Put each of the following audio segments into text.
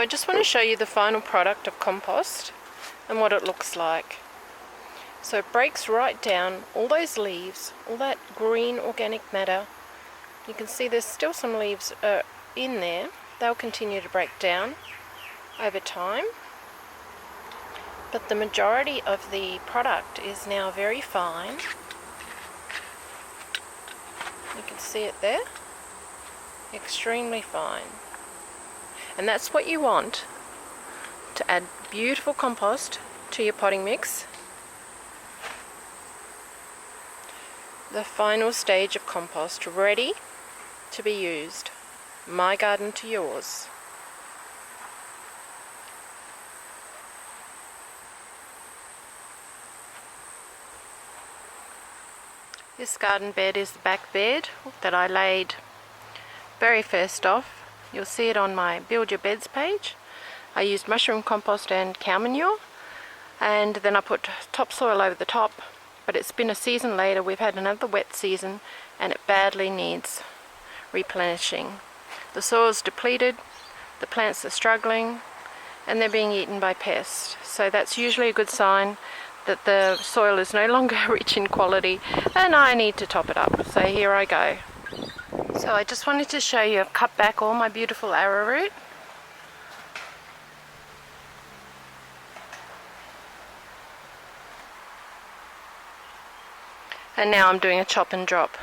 just want to show you the final product of compost and what it looks like. So it breaks right down all those leaves, all that green organic matter. You can see there's still some leaves in there. They'll continue to break down over time. But the majority of the product is now very fine. You can see it there. Extremely fine. And that's what you want to add beautiful compost to your potting mix. The final stage of compost, ready to be used. My garden to yours. This garden bed is the back bed that I laid very first off. You'll see it on my Build Your Beds page. I used mushroom compost and cow manure, and then I put topsoil over the top, but it's been a season later. We've had another wet season and it badly needs replenishing. The soil's depleted, the plants are struggling, and they're being eaten by pests. So that's usually a good sign that the soil is no longer rich in quality and I need to top it up. So here I go. So I just wanted to show you, I've cut back all my beautiful arrowroot. And now I'm doing a chop and drop.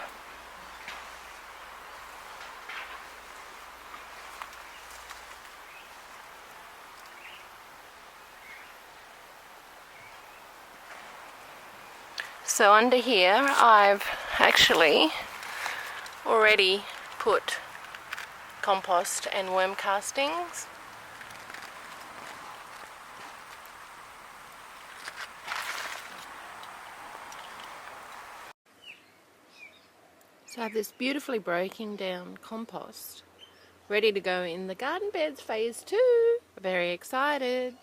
So under here I've actually already put compost and worm castings. So I have this beautifully breaking down compost ready to go in the garden beds phase 2. Very excited.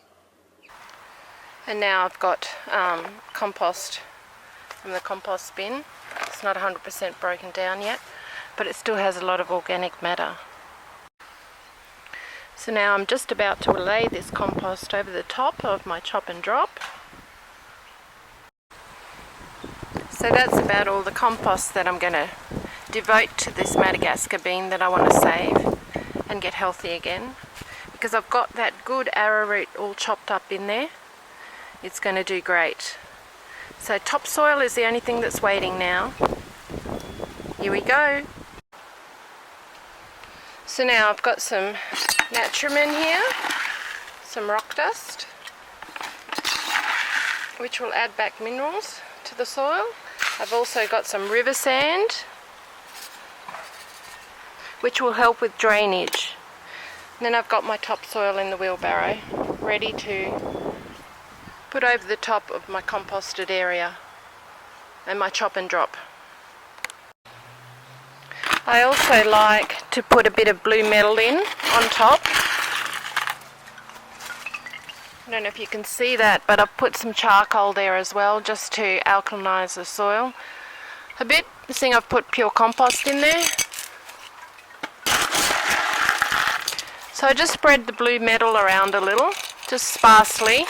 And now I've got compost from the compost bin. It's not 100% broken down yet, but it still has a lot of organic matter. So now I'm just about to lay this compost over the top of my chop and drop. So that's about all the compost that I'm going to devote to this Madagascar bean that I want to save and get healthy again, because I've got that good arrowroot all chopped up in there. It's going to do great. So topsoil is the only thing that's waiting now. Here we go. So now I've got some Naturamin here, some rock dust, which will add back minerals to the soil. I've also got some river sand, which will help with drainage. And then I've got my topsoil in the wheelbarrow, ready to put over the top of my composted area and my chop and drop. I also like to put a bit of blue metal in on top. I don't know if you can see that, but I've put some charcoal there as well, just to alkalinize the soil a bit, seeing I've put pure compost in there. So I just spread the blue metal around a little, just sparsely,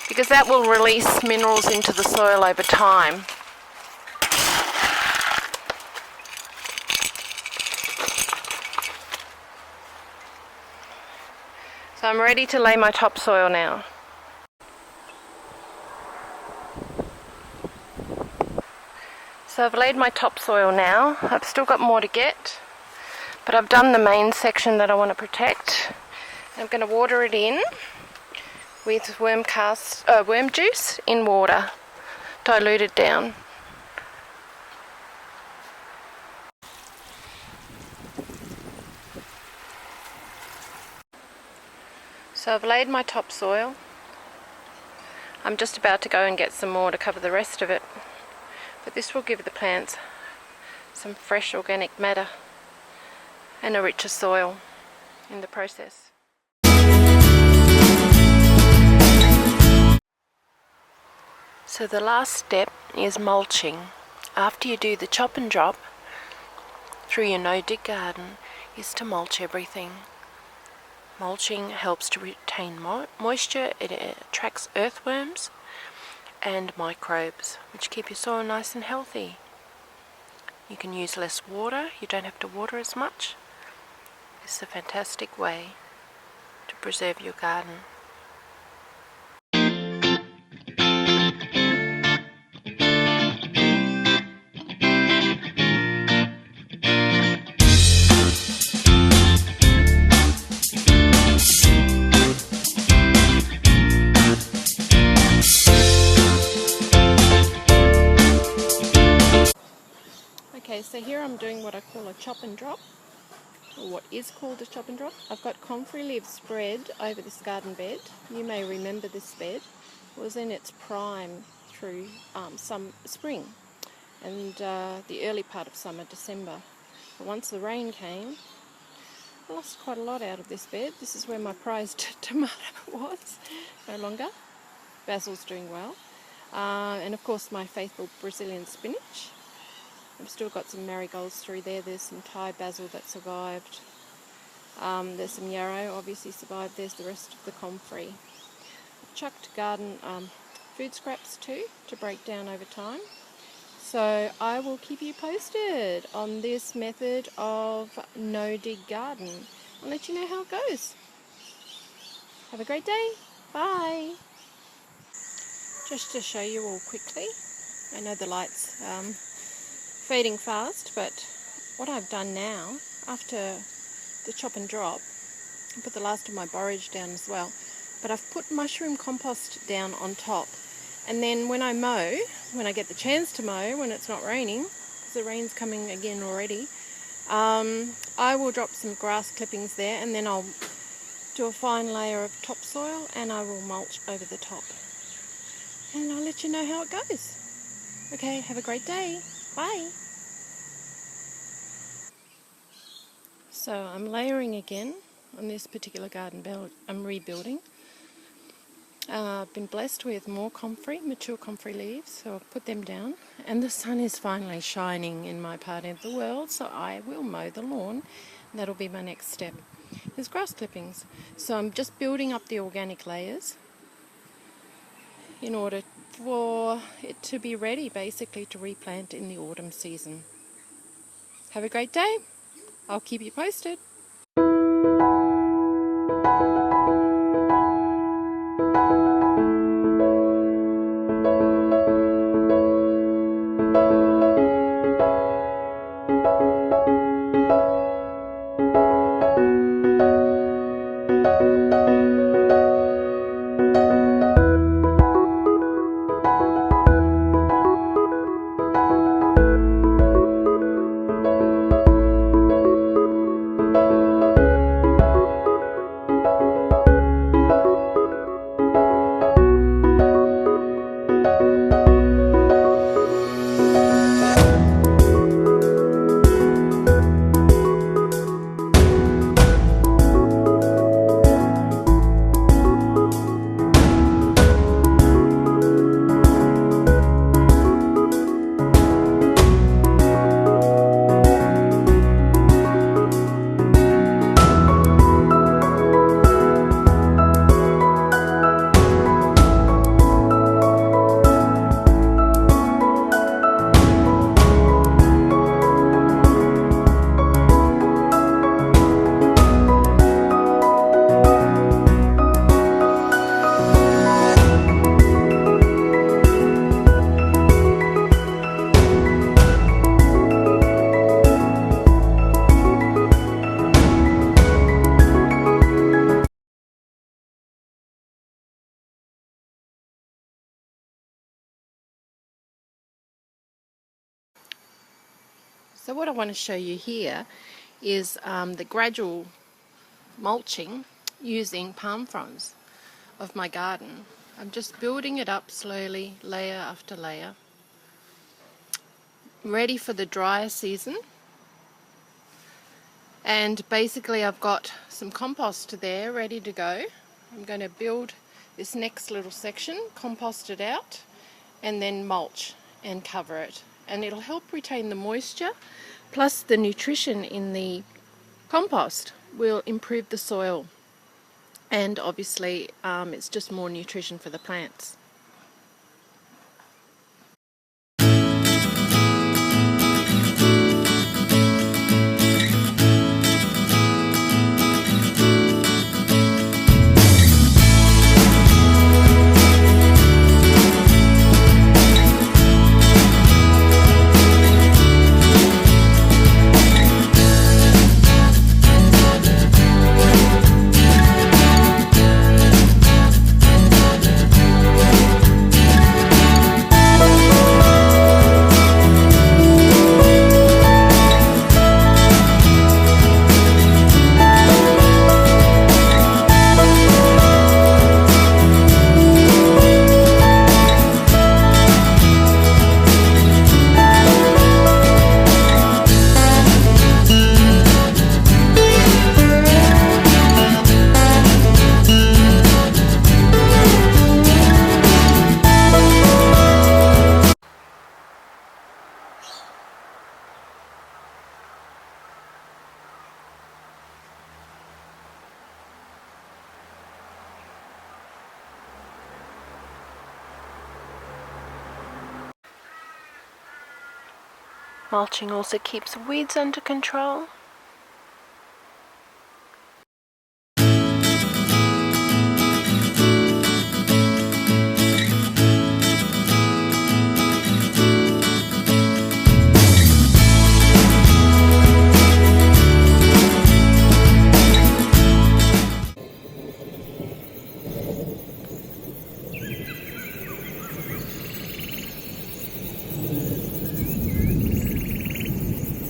because that will release minerals into the soil over time. So I'm ready to lay my topsoil now. So I've laid my topsoil now. I've still got more to get, but I've done the main section that I want to protect. I'm going to water it in with worm juice in water, diluted down. So I've laid my topsoil. I'm just about to go and get some more to cover the rest of it. But this will give the plants some fresh organic matter and a richer soil in the process. So the last step is mulching. After you do the chop and drop through your no-dig garden, is to mulch everything. Mulching helps to retain moisture, it attracts earthworms and microbes, which keep your soil nice and healthy. You can use less water, you don't have to water as much. This is a fantastic way to preserve your garden. Okay, so here I'm doing what I call a chop and drop, or what is called a chop and drop. I've got comfrey leaves spread over this garden bed. You may remember this bed. It was in its prime through some spring and the early part of summer, December. But once the rain came, I lost quite a lot out of this bed. This is where my prized tomato was, no longer. Basil's doing well. And of course my faithful Brazilian spinach. I've still got some marigolds through there. There's some Thai basil that survived. There's some yarrow, obviously survived. There's the rest of the comfrey. I've chucked garden food scraps too to break down over time. So I will keep you posted on this method of no-dig garden. I'll let you know how it goes. Have a great day. Bye. Just to show you all quickly, I know the light's fading fast, but what I've done now, after the chop and drop, I put the last of my borage down as well, but I've put mushroom compost down on top. And then when I mow, when I get the chance to mow, when it's not raining, because the rain's coming again already, I will drop some grass clippings there, and then I'll do a fine layer of topsoil and I will mulch over the top. And I'll let you know how it goes. Okay, have a great day. Bye. So I'm layering again on this particular garden bed I'm rebuilding. I've been blessed with more mature comfrey leaves, so I've put them down. And the sun is finally shining in my part of the world, so I will mow the lawn. That'll be my next step. There's grass clippings. So I'm just building up the organic layers in order for it to be ready basically to replant in the autumn season. Have a great day. I'll keep you posted. So what I want to show you here is the gradual mulching using palm fronds of my garden. I'm just building it up slowly, layer after layer, ready for the drier season. And basically I've got some compost there ready to go. I'm going to build this next little section, compost it out, and then mulch and cover it. And it'll help retain the moisture, plus the nutrition in the compost will improve the soil. and obviously it's just more nutrition for the plants. Mulching also keeps weeds under control.